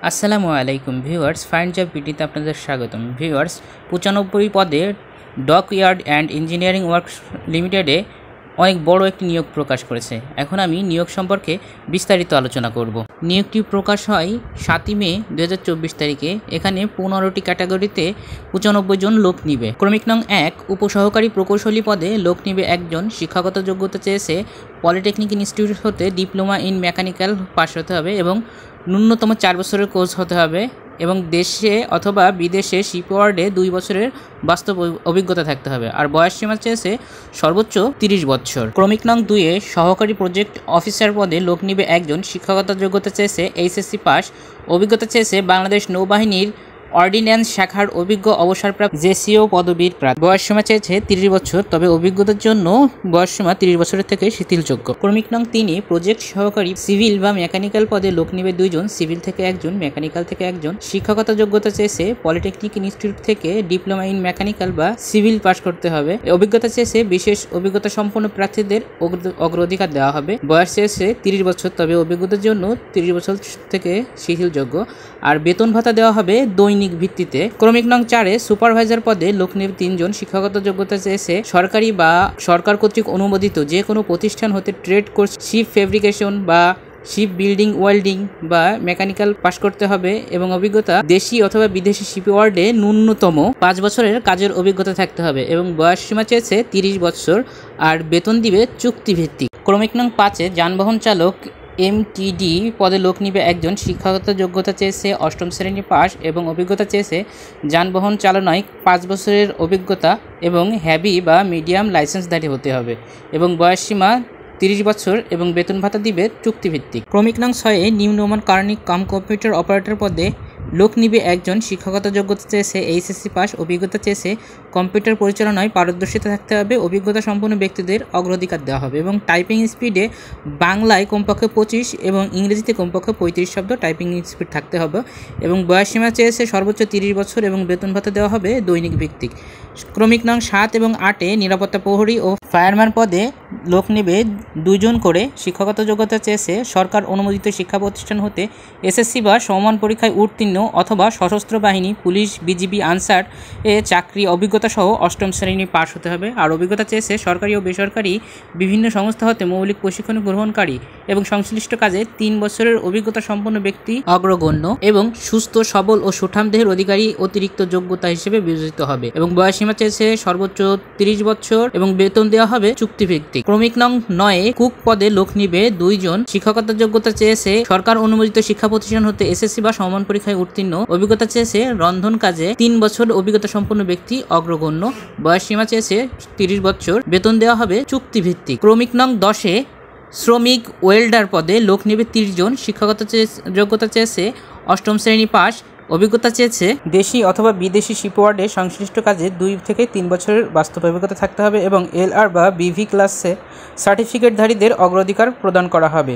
আসসালামু আলাইকুম viewers, find job বিডিতে আপনাদের স্বাগতম। ভিউয়ার্স, 95 পদে dockyard and engineering works লিমিটেডে অনেক বড় একটি নিয়োগ প্রকাশ করেছে। এখন আমি নিয়োগ সম্পর্কে বিস্তারিত আলোচনা করব। নিয়োগটি প্রকাশ হয় 7 মে 2024 তারিখে। এখানে 15টি ক্যাটাগরিতে 95 জন লোক নিবে। ক্রমিক নং 1 উপসহকারী প্রকৌশলী পদে লোক নিবে একজন। শিক্ষাগত যোগ্যতা চেয়েছে পলিটেকনিক ইনস্টিটিউট হতে ডিপ্লোমা ইন মেকানিক্যাল পাস হতে হবে এবং ন্যূনতম 4 বছরের কোর্স হতে হবে এবং দেশে অথবা বিদেশে শিপইয়ার্ডে 2 বছরের বাস্তব অভিজ্ঞতা থাকতে হবে। আর বয়স সীমা চেয়েছে সর্বোচ্চ 30 বছর। ক্রমিক নং 2 সহকারী প্রজেক্ট অফিসার পদে লোক নিবে একজন। শিক্ষাগত যোগ্যতা চেয়েছে এইচএসসি পাস। অভিজ্ঞতা চেয়েছে বাংলাদেশ নৌবাহিনীর অর্ডিন্যান্স শাখার অভিজ্ঞ অবসরপ্রাপ্ত জেসিও পদবীর প্রার্থী। বয়স সীমা চেয়েছে 30 বছর, তবে অভিজ্ঞতার জন্য বয়স সীমা 30 বছরের থেকে শিথিলযোগ্য। ক্রমিক নং 3 প্রজেক্ট সহকারী সিভিল বা মেকানিক্যাল পদে লোক নিবে 2 জন। সিভিল থেকে 1 জন, মেকানিক্যাল থেকে 1 জন। শিক্ষাগত যোগ্যতা চেয়েছে পলিটেকনিক ইনস্টিটিউট থেকে ডিপ্লোমা ইন মেকানিক্যাল বা সিভিল পাস করতে হবে। অভিজ্ঞতা চেয়েছে বিশেষ অভিজ্ঞতা সম্পন্ন প্রার্থীদের অগ্রাধিকার দেওয়া হবে। বয়স চেয়েছে 30 বছর, তবে অভিজ্ঞতার জন্য 30 বছর থেকে শিথিলযোগ্য। আর বেতন ভাতা দেওয়া হবে দৈনিক ভিত্তিতে। ক্রমিক নং 4 সুপারভাইজার পদে লোক নেবে 3 জন। শিক্ষাগত যোগ্যতা চেয়েছে সরকারি বা সরকার কর্তৃক অনুমোদিত যে কোনো প্রতিষ্ঠান হতে ট্রেড কোর্স, শিপ ফেব্রিকেশন বা শিপ বিল্ডিং, ওয়েল্ডিং বা মেকানিক্যাল পাস করতে হবে এবং অভিজ্ঞতা দেশি অথবা বিদেশি শিপইয়ার্ডে ন্যূনতম 5 বছরের কাজের অভিজ্ঞতা থাকতে হবে এবং বয়স সীমা চেয়েছে 30 বছর আর বেতন দিবে চুক্তিভিত্তিক। ক্রমিক নং 5 যানবাহন চালক এমটিডি পদে লোক নিবে 1 জন। শিক্ষাগত যোগ্যতা চেয়েছে 8ম শ্রেণী পাস এবং অভিজ্ঞতা চেয়েছে যানবাহন চালনায় 5 বছরের অভিজ্ঞতা এবং হ্যাভি বা মিডিয়াম লাইসেন্সধারী হতে হবে এবং বয়স সীমা 30 বছর এবং বেতন ভাতা দিবে চুক্তিভিত্তিক। ক্রমিক নং 6 নিম্নমান কারণিক কাম কম্পিউটার অপারেটর পদে লোক নিবে 1 জন। শিক্ষাগত যোগ্যতা চেয়েছে এইচএসসি পাস। অভিজ্ঞতা চেয়েছে কম্পিউটার পরিচালনায় পারদর্শিতা থাকতে হবে। অভিজ্ঞতা সম্পন্ন ব্যক্তিদের অগ্রাধিকার দেওয়া হবে এবং টাইপিং স্পিডে বাংলায় কমপক্ষে 25 এবং ইংরেজিতে কমপক্ষে 35 শব্দ টাইপিং স্পিড থাকতে হবে এবং বয়স সীমা চেয়েছে সর্বোচ্চ 30 বছর এবং বেতন ভাতা দেওয়া হবে দৈনিক ভিত্তিক। ক্রমিক নং 7 এবং 8 নিরাপত্তা প্রহরী ও ফায়ারম্যান পদে লোক নেবে 2 জন করে। শিক্ষাগত যোগ্যতা চেয়েছে সরকার অনুমোদিত শিক্ষা প্রতিষ্ঠান হতে এসএসসি বা সমমান পরীক্ষায় উত্তীর্ণ অথবা সশস্ত্র বাহিনী, পুলিশ, বিজিবি, আনসার চাকরি অভিজ্ঞতা সহ 8ম শ্রেণী পাস হতে হবে। আর অভিজ্ঞতা চেয়েছে সরকারি ও বেসরকারি বিভিন্ন সংস্থা হতে মৌলিক প্রশিক্ষণ গ্রহণকারী এবং সংশ্লিষ্ট কাজে 3 বছরের অভিজ্ঞতা সম্পন্ন ব্যক্তি অগ্রগণ্য এবং সুস্থ সবল ও সুঠাম দেহের অধিকারী অতিরিক্ত যোগ্যতা হিসেবে বিবেচিত হবে এবং বয়স সীমা চেয়েছে সর্বোচ্চ 30 বছর এবং বেতন দেওয়া হবে চুক্তিভিত্তিক। ক্রমিক নং 9 কুক পদে লোক নিবে 2 জন। শিক্ষাগত যোগ্যতা চেয়েছে সরকার অনুমোদিত শিক্ষা প্রতিষ্ঠান হতে এসএসসি বা সমমান পরীক্ষায় উত্তীর্ণ। অভিজ্ঞতা চেয়েছে রন্ধন কাজে 3 বছর অভিজ্ঞতা সম্পন্ন ব্যক্তি অগ্রগণ্য। বয়স সীমা চেয়েছে 30 বছর, বেতন দেওয়া হবে চুক্তিভিত্তিক। ক্রমিক নং 10 শ্রমিক ওয়েল্ডার পদে লোক নেবে 30 জন। শিক্ষাগত যোগ্যতা চেয়েছে 8ম শ্রেণী পাস। অভিজ্ঞতা চেয়েছে দেশি অথবা বিদেশি শিপইয়ার্ডে সংশ্লিষ্ট কাজে 2 থেকে 3 বছরের বাস্তব অভিজ্ঞতা থাকতে হবে এবং এলআর বা বিভি ক্লাসে সার্টিফিকেটধারীদের অগ্রাধিকার প্রদান করা হবে।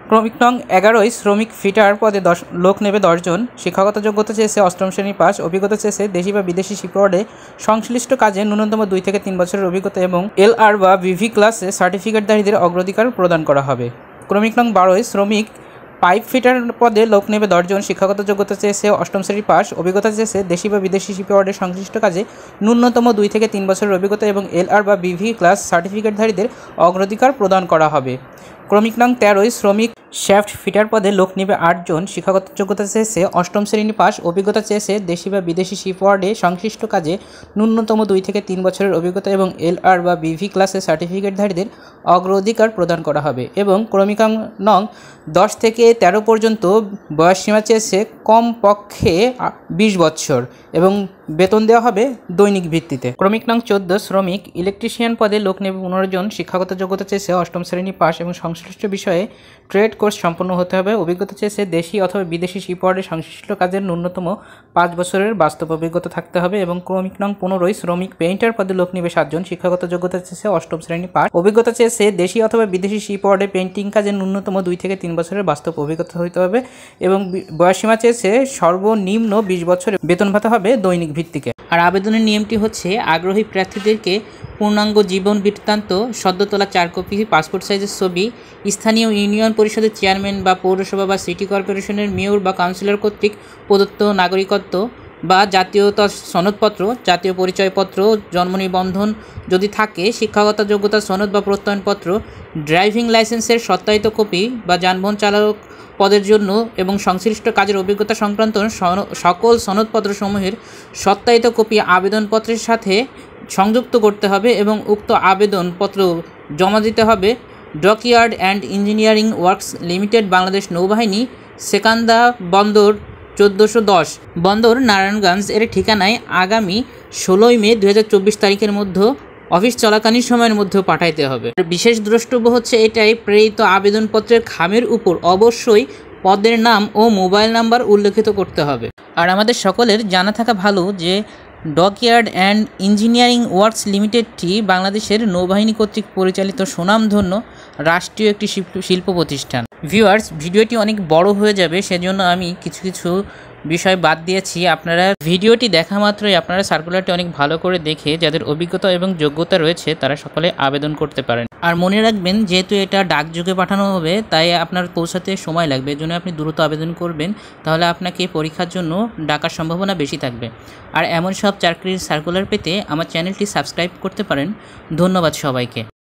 ক্রমিক নং 11 শ্রমিক ফিটার পদে লোক নেবে 10 জন। শিক্ষাগত যোগ্যতা চেয়েছে 8ম শ্রেণী পাস। অভিজ্ঞতা চেয়েছে দেশি বা বিদেশি শিপইয়ার্ডে সংশ্লিষ্ট কাজে ন্যূনতম 2 থেকে 3 বছরের অভিজ্ঞতা এবং এলআর বা বিভি ক্লাসে সার্টিফিকেটধারীদের অগ্রাধিকার প্রদান করা হবে। ক্রমিক নং 12 শ্রমিক পাইপ ফিটার পদে লোক নেবে 10 জন। শিক্ষাগত যোগ্যতা চেয়েছে 8ম শ্রেণী পাস। অভিজ্ঞতা চেয়েছে দেশি বা বিদেশি শিপইয়ার্ডের সংশ্লিষ্ট কাজে ন্যূনতম 2 থেকে 3 বছরের অভিজ্ঞতা এবং এলআর বা বিভি ক্লাস সার্টিফিকেটধারীদের অগ্রাধিকার প্রদান করা হবে। ক্রমিক নং 13 শ্রমিক শ্যাফট ফিটার পদে লোক নেবে 8 জন। শিক্ষাগত যোগ্যতা চেয়েছে 8ম শ্রেণী পাস। অভিজ্ঞতা চেয়েছে দেশি বা বিদেশি শিপইয়ার্ডে সংশ্লিষ্ট কাজে ন্যূনতম 2 থেকে 3 বছরের অভিজ্ঞতা এবং এলআর বা বিভি ক্লাসে সার্টিফিকেটধারীদের অগ্রাধিকার প্রদান করা হবে এবং ক্রমিক নং 10 থেকে 13 পর্যন্ত বয়স সীমা চেয়েছে কমপক্ষে 20 বছর এবং বেতন দেওয়া হবে দৈনিক ভিত্তিতে। ক্রমিক নং 14 শ্রমিক ইলেকট্রিশিয়ান পদে লোক নেবে 15 জন। শিক্ষাগত যোগ্যতা চেয়েছে 8ম শ্রেণী পাস এবং সংশ্লিষ্ট বিষয়ে ট্রেড কোর্স সম্পন্ন হতে হবে। অভিজ্ঞতা চেয়েছে দেশি অথবা বিদেশি শিপইয়ার্ডে সংশ্লিষ্ট কাজের ন্যূনতম 5 বছরের বাস্তব অভিজ্ঞতা থাকতে হবে এবং ক্রমিক নং 15 শ্রমিক পেইন্টার পদে লোক নেবে 7 জন। শিক্ষাগত যোগ্যতা চেয়েছে 8ম শ্রেণী পাস। অভিজ্ঞতা চেয়েছে দেশি অথবা বিদেশি শিপইয়ার্ডে পেইন্টিং কাজের ন্যূনতম 2 থেকে 3 বছরের বাস্তব অভিজ্ঞতা হতে হবে এবং বয়স সীমা চেয়েছে সর্বনিম্ন 20 বছর, বেতন ভাতা হবে দৈনিক ভিত্তিকে। আর আবেদনের নিয়মটি হচ্ছে আগ্রহী প্রার্থীদেরকে পূর্ণাঙ্গ জীবন বৃত্তান্ত, সদ্য তোলা 4 কপি পাসপোর্ট সাইজের ছবি, স্থানীয় ইউনিয়ন পরিষদের চেয়ারম্যান বা পৌরসভা বা সিটি কর্পোরেশনের মেয়র বা কাউন্সিলর কর্তৃক প্রদত্ত নাগরিকত্ব বা জাতীয়তা সনদপত্র, জাতীয় পরিচয়পত্র, জন্ম নিবন্ধন যদি থাকে, শিক্ষাগত যোগ্যতা সনদ বা প্রত্যয়নপত্র, ড্রাইভিং লাইসেন্সের সত্যায়িত কপি বা যানবাহন চালক পদের জন্য এবং সংশ্লিষ্ট কাজের অভিজ্ঞতা সংক্রান্ত সকল সনদপত্রসমূহের সত্যায়িত কপি আবেদনপত্রের সাথে সংযুক্ত করতে হবে এবং উক্ত আবেদনপত্র জমা দিতে হবে dockyard and engineering works limited, Bangladesh নৌবাহিনী, সেকান্দা বন্দর, 1410 বন্দর, নারায়ণগঞ্জ এর ঠিকানায় আগামী 16 মে 2024 তারিখের মধ্যে অফিস চলাকালীন সময়ের মধ্যেও পাঠাইতে হবে। বিশেষ দ্রষ্টব্য হচ্ছে এটাই, প্রেরিত আবেদনপত্রের খামের উপর অবশ্যই পদের নাম ও মোবাইল নাম্বার উল্লেখিত করতে হবে। আর আমাদের সকলের জানা থাকা ভালো যে ডকইয়ার্ড অ্যান্ড ইঞ্জিনিয়ারিং ওয়ার্কস লিমিটেডটি বাংলাদেশের নৌবাহিনী কর্তৃক পরিচালিত সুনামধন্য রাষ্ট্রীয় একটি শিল্প প্রতিষ্ঠান। ভিউয়ার্স, ভিডিওটি অনেক বড় হয়ে যাবে, সেজন্য আমি কিছু বিষয় বাদ দিয়েছি। আপনারা ভিডিওটি দেখা মাত্রই আপনারা সার্কুলারটি অনেক ভালো করে দেখে যাদের অভিজ্ঞতা এবং যোগ্যতা রয়েছে তারা সকলে আবেদন করতে পারেন। আর মনে রাখবেন, যেহেতু এটা ডাকযোগে পাঠানো হবে তাই আপনার পৌঁছাতে সময় লাগবে, এর জন্য আপনি দ্রুত আবেদন করবেন, তাহলে আপনাকে পরীক্ষার জন্য ডাকার সম্ভাবনা বেশি থাকবে। আর এমন সব চাকরির সার্কুলার পেতে আমার চ্যানেলটি সাবস্ক্রাইব করতে পারেন। ধন্যবাদ সবাইকে।